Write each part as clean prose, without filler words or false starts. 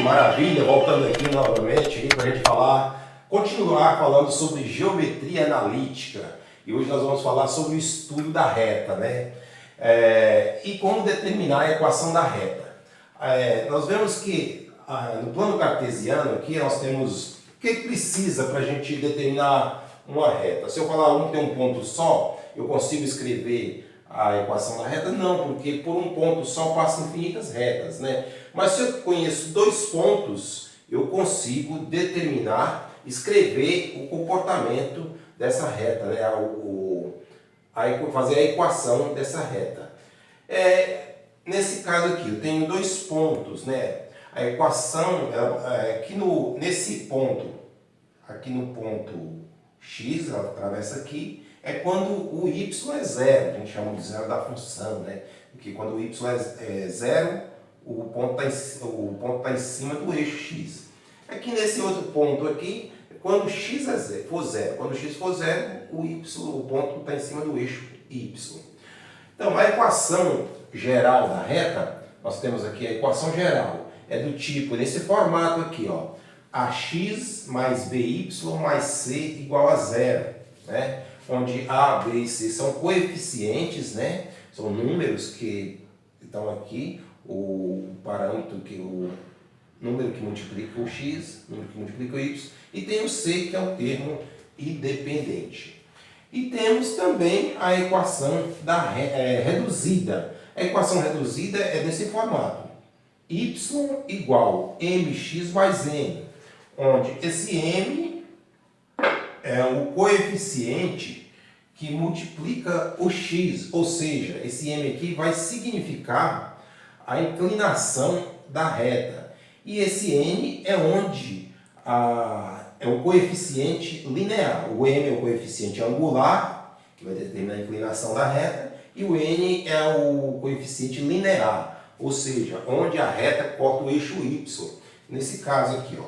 maravilha, voltando aqui novamente para a gente continuar falando sobre geometria analítica. E hoje nós vamos falar sobre o estudo da reta, né? E como determinar a equação da reta. Nós vemos que no plano cartesiano aqui nós temos o que precisa para a gente determinar uma reta. Se eu falar um tem um ponto só, eu consigo escrever a equação da reta? Não, porque por um ponto só passam infinitas retas, né? Mas se eu conheço dois pontos, eu consigo determinar, escrever o comportamento dessa reta, né? Fazer a equação dessa reta. Nesse caso aqui, eu tenho dois pontos, né? A equação, nesse ponto, aqui no ponto x, ela atravessa aqui, é quando o y é zero, a gente chama de zero da função, né? Porque quando o y é zero, o ponto tá em cima do eixo x. Aqui nesse outro ponto aqui, quando x for zero, quando x for zero, o ponto está em cima do eixo y. Então, a equação geral da reta, nós temos aqui a equação geral, é do tipo, nesse formato aqui, ó, ax mais by mais c igual a zero, né? Onde a, b e c são coeficientes, né? São números que estão aqui, o parâmetro, o número que multiplica o x, o número que multiplica o y, e tem o c, que é o termo independente. E temos também a equação reduzida. A equação reduzida é desse formato, y igual mx mais n, onde esse m é o coeficiente que multiplica o x, ou seja, esse m aqui vai significar a inclinação da reta. E esse n é onde é o coeficiente linear. O m é o coeficiente angular, que vai determinar a inclinação da reta, e o n é o coeficiente linear, ou seja, onde a reta corta o eixo y. Nesse caso aqui, ó.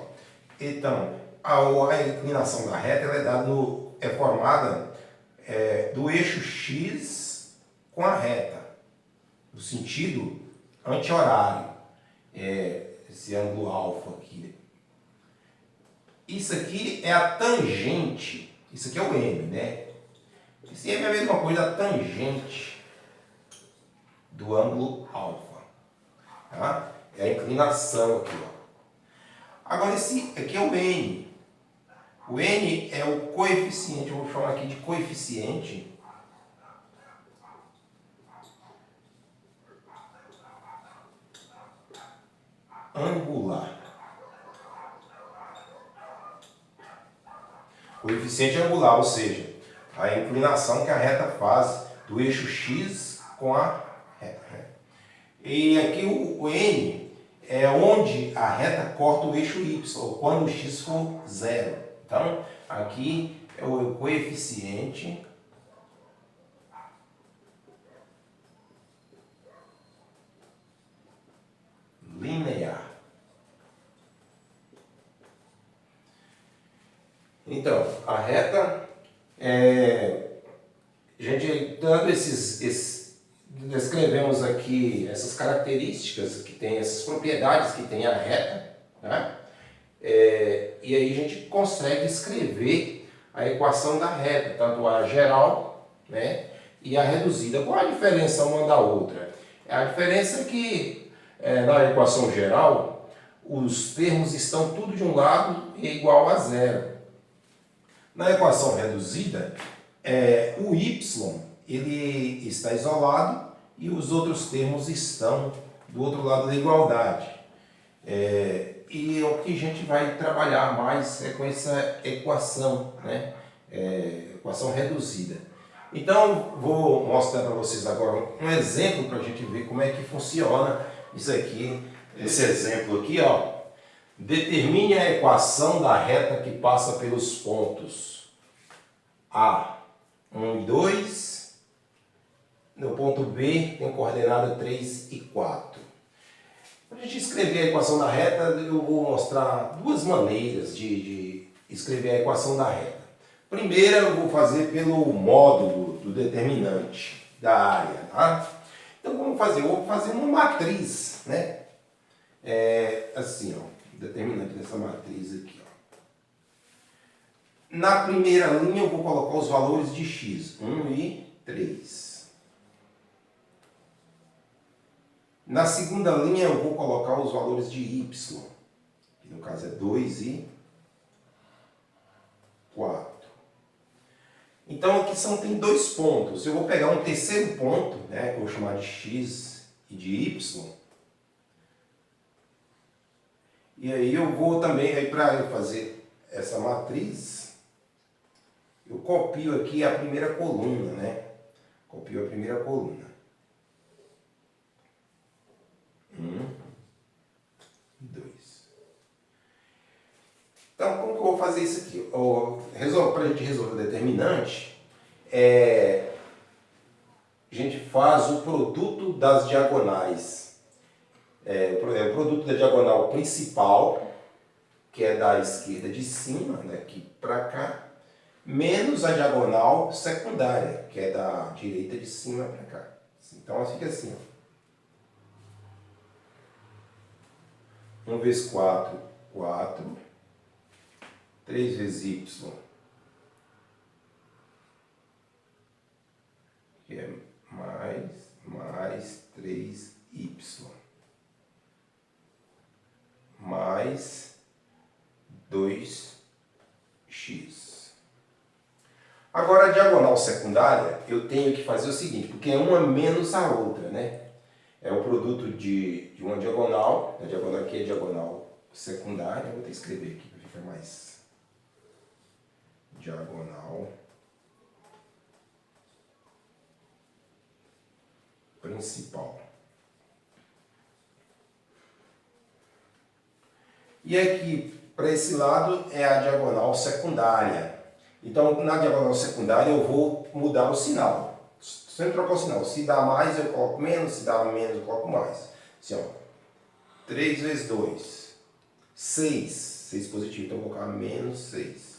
Então, a inclinação da reta ela é formada do eixo x com a reta, no sentido anti-horário, esse ângulo alfa aqui. Isso aqui é a tangente, isso aqui é o m, né? Esse m é a mesma coisa da tangente do ângulo alfa, tá? É a inclinação aqui, ó. Agora esse aqui é o n. O n é o coeficiente, eu vou chamar aqui de coeficiente angular. Coeficiente angular, ou seja, a inclinação que a reta faz do eixo x com a reta. E aqui o n é onde a reta corta o eixo y, ou quando o x for zero. Então, aqui é o coeficiente linear. Então, a reta, descrevemos aqui essas características que tem, essas propriedades que tem a reta, né? E aí a gente consegue escrever a equação da reta, tanto a geral, né, e a reduzida. Qual a diferença uma da outra? A diferença é que na equação geral, os termos estão tudo de um lado e é igual a zero. Na equação reduzida, o y ele está isolado e os outros termos estão do outro lado da igualdade. E o que a gente vai trabalhar mais é com essa equação, né? Equação reduzida. Então, vou mostrar para vocês agora um exemplo para a gente ver como é que funciona isso aqui. Esse exemplo aqui, ó. Determine a equação da reta que passa pelos pontos A, 1 e 2. No ponto B tem coordenada 3 e 4. Para a gente escrever a equação da reta, eu vou mostrar duas maneiras de escrever a equação da reta. Primeira, eu vou fazer pelo módulo do determinante da área, tá? Então, como fazer? Eu vou fazer uma matriz, né? Assim, ó. determinante dessa matriz aqui. Ó. Na primeira linha eu vou colocar os valores de x, 1 e 3. Na segunda linha eu vou colocar os valores de y, que no caso é 2 e 4. Então aqui tem dois pontos. Eu vou pegar um terceiro ponto, né, que eu vou chamar de x e de y. E aí eu vou também, para eu fazer essa matriz, eu copio aqui a primeira coluna, né? Copio a primeira coluna. 1, 2. Então, como que eu vou fazer isso aqui? Para a gente resolver o determinante, a gente faz o produto das diagonais. O produto da diagonal principal, que é da esquerda de cima, daqui para cá, menos a diagonal secundária, que é da direita de cima para cá. Então, fica assim. 1 vezes 4, 4. 3 vezes y, que é mais 3y, mais 2x. Agora, a diagonal secundária, eu tenho que fazer o seguinte, porque é uma menos a outra, né? É o produto de uma diagonal, a diagonal aqui é diagonal secundária, vou até escrever aqui para ficar mais... diagonal principal. E aqui, para esse lado, é a diagonal secundária. Então, na diagonal secundária, eu vou mudar o sinal. Sempre trocar o sinal. Se dá mais, eu coloco menos. Se dá menos, eu coloco mais. Assim, ó. 3 vezes 2. 6. 6 positivo. Então, eu vou colocar menos 6.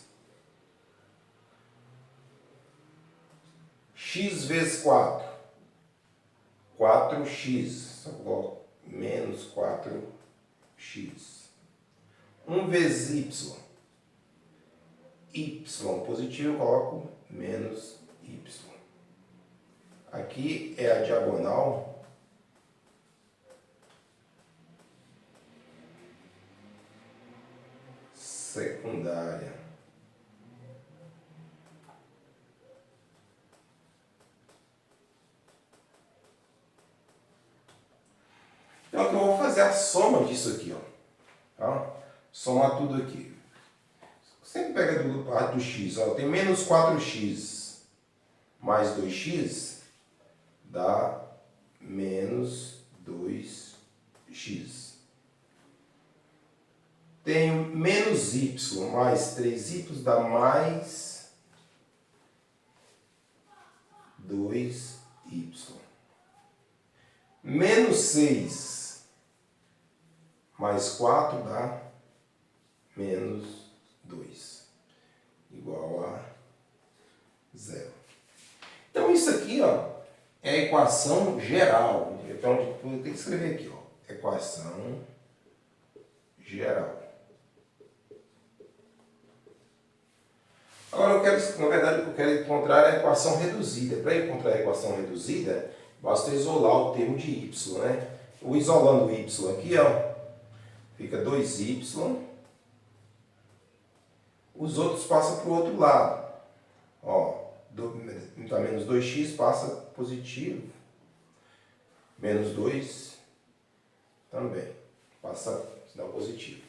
X vezes 4. 4x. Só coloco menos 4x. 1 vezes y. Y positivo, eu coloco menos y. Aqui é a diagonal secundária. Então, eu vou fazer a soma disso aqui, ó. Tá? Somar tudo aqui. Sempre pega do lado do x, ó. Tem menos 4x mais 2x dá menos 2x. Tenho menos y mais 3y dá mais 2y. Menos 6 mais 4 dá menos 2, igual a 0. Então, isso aqui, ó, é a equação geral. Então, eu tenho que escrever aqui, ó, equação geral. Agora, na verdade, eu quero encontrar a equação reduzida. Para encontrar a equação reduzida, basta isolar o termo de y, né? O isolando o y aqui, ó, fica 2y. Os outros passam para o outro lado. Ó, então menos 2x passa positivo. Menos 2 também passa sinal positivo.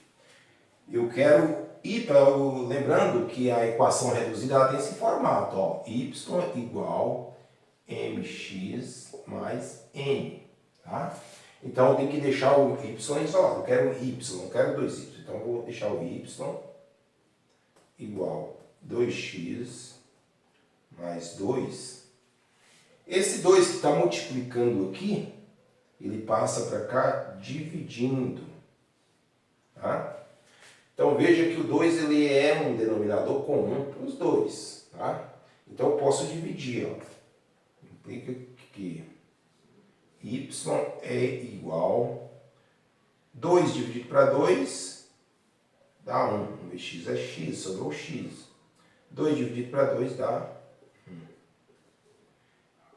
Eu quero ir para o... Lembrando que a equação reduzida ela tem esse formato, ó, y igual mx mais n, tá? Então eu tenho que deixar o y isolado. Eu quero o y, não quero 2y. Então eu vou deixar o y igual 2x mais 2. Esse 2 que está multiplicando aqui, ele passa para cá dividindo, tá? Então veja que o 2 ele é um denominador comum para os dois, tá? Então eu posso dividir, ó. Implica que y é igual 2 dividido para 2 x é x, sobrou x. 2 dividido para 2 dá 1.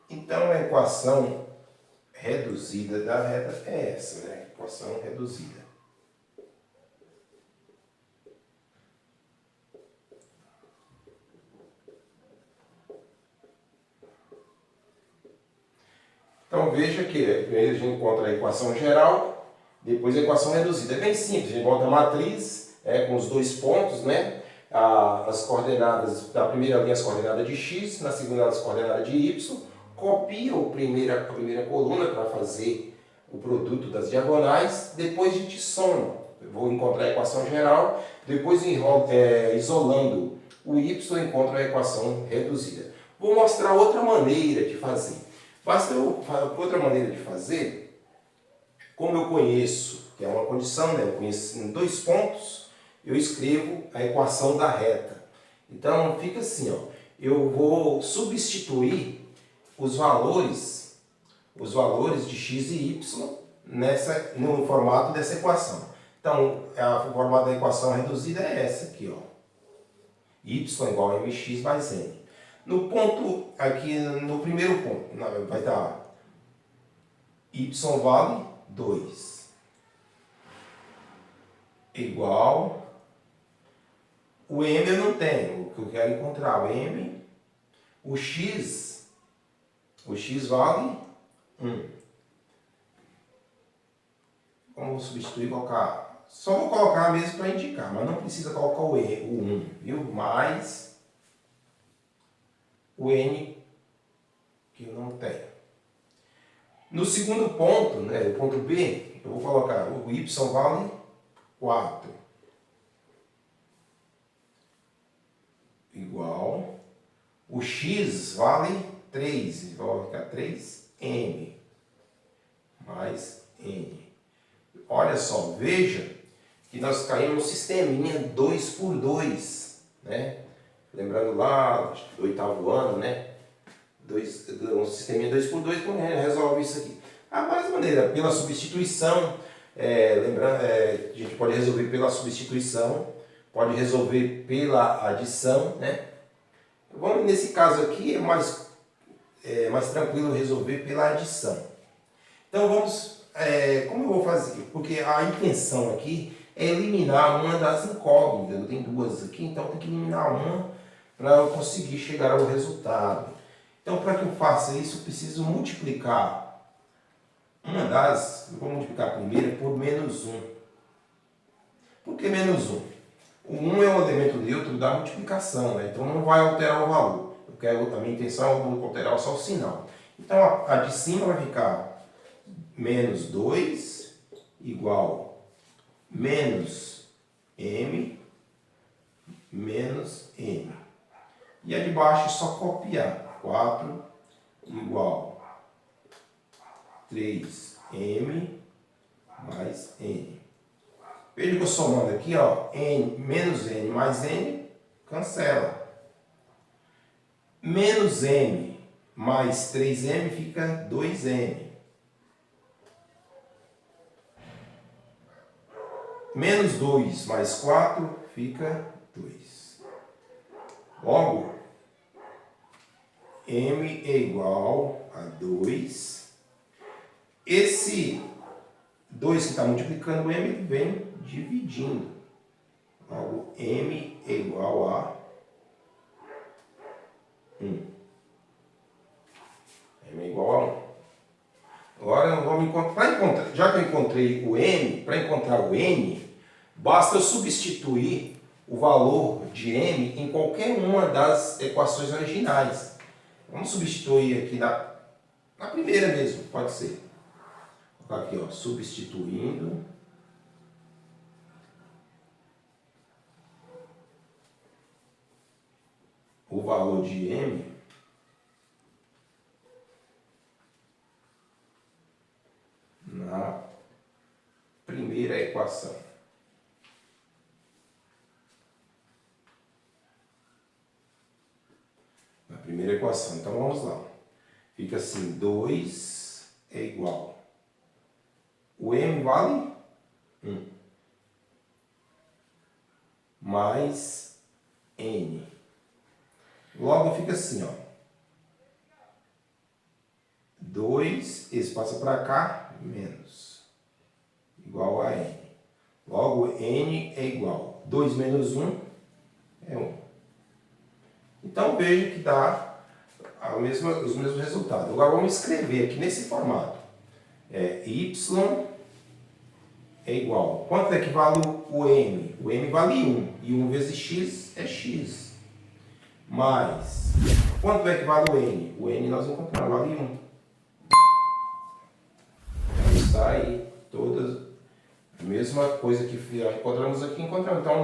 Então, a equação reduzida da reta é essa, né? Equação reduzida. Então, veja que primeiro a gente encontra a equação geral, depois a equação reduzida. É bem simples, a gente bota a matriz com os dois pontos, né? As coordenadas, da primeira linha as coordenadas de x, na segunda as coordenadas de y, copia a primeira coluna para fazer o produto das diagonais, depois a gente soma. Eu vou encontrar a equação geral, depois isolando o y eu encontro a equação reduzida. Vou mostrar outra maneira de fazer. Outra maneira de fazer, como eu conheço, que é uma condição, né? Eu conheço em 2 pontos, eu escrevo a equação da reta. Então fica assim, ó, eu vou substituir os valores de x e y no formato dessa equação. Então, o formato da equação reduzida é essa aqui, ó. Y igual a mx mais n. No ponto, aqui no primeiro ponto, vai dar y vale 2. Igual, o m eu não tenho, o que eu quero encontrar, o m, o x vale 1. Vamos substituir, colocar, só vou colocar mesmo para indicar, mas não precisa colocar o 1, viu? Mais o n que eu não tenho. No segundo ponto, né, o ponto B, eu vou colocar o y vale 4. Igual, o x vale 3, então vai ficar 3m mais n. Olha só, veja que nós caímos no sisteminha 2 por 2, né? Lembrando lá, do 8º ano, né? Um sisteminha 2 por 2, como resolve isso aqui? A mais maneira, pela substituição, lembrando, a gente pode resolver pela substituição, pode resolver pela adição, né? Vamos, nesse caso aqui é mais tranquilo resolver pela adição. Então vamos, como eu vou fazer? Porque a intenção aqui é eliminar uma das incógnitas, eu tenho duas aqui, então eu tenho que eliminar uma para eu conseguir chegar ao resultado. Então, para que eu faça isso, eu preciso multiplicar eu vou multiplicar a primeira por menos 1. Por que menos 1? O 1 é um elemento neutro da multiplicação, né? Então não vai alterar o valor. A minha intenção é alterar só o sinal. Então, a de cima vai ficar menos 2 igual menos m menos n. E a de baixo é só copiar. 4 igual 3m mais n. Veja que eu somando aqui, ó, n menos n mais n, cancela. Menos m mais 3m fica 2m. Menos 2 mais 4 fica 2. Logo, m é igual a 2. Esse 2 que está multiplicando m, ele vem dividindo. Logo, m é igual a 1. M é igual a 1. Agora, vamos encontrar, já que eu encontrei o m, para encontrar o n, basta eu substituir o valor de m em qualquer uma das equações originais. Vamos substituir aqui na primeira mesmo, pode ser. Vou colocar aqui, ó, substituindo o valor de m na primeira equação. Primeira equação. Então vamos lá. Fica assim, 2 é igual. O m vale 1. mais N. Logo fica assim, ó. 2, esse passa para cá, menos. Igual a N. Logo, N é igual. 2 menos 1 é 1. Então, veja que dá os mesmos resultados. Agora, vamos escrever aqui nesse formato. Y é igual. Quanto é que vale o M? O M vale 1. E 1 vezes X é X. Mais. Quanto é que vale o N? O N nós encontramos, vale 1. Está aí todas a mesma coisa que encontramos aqui, encontramos. Então, é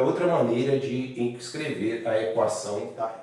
outra maneira de escrever a equação da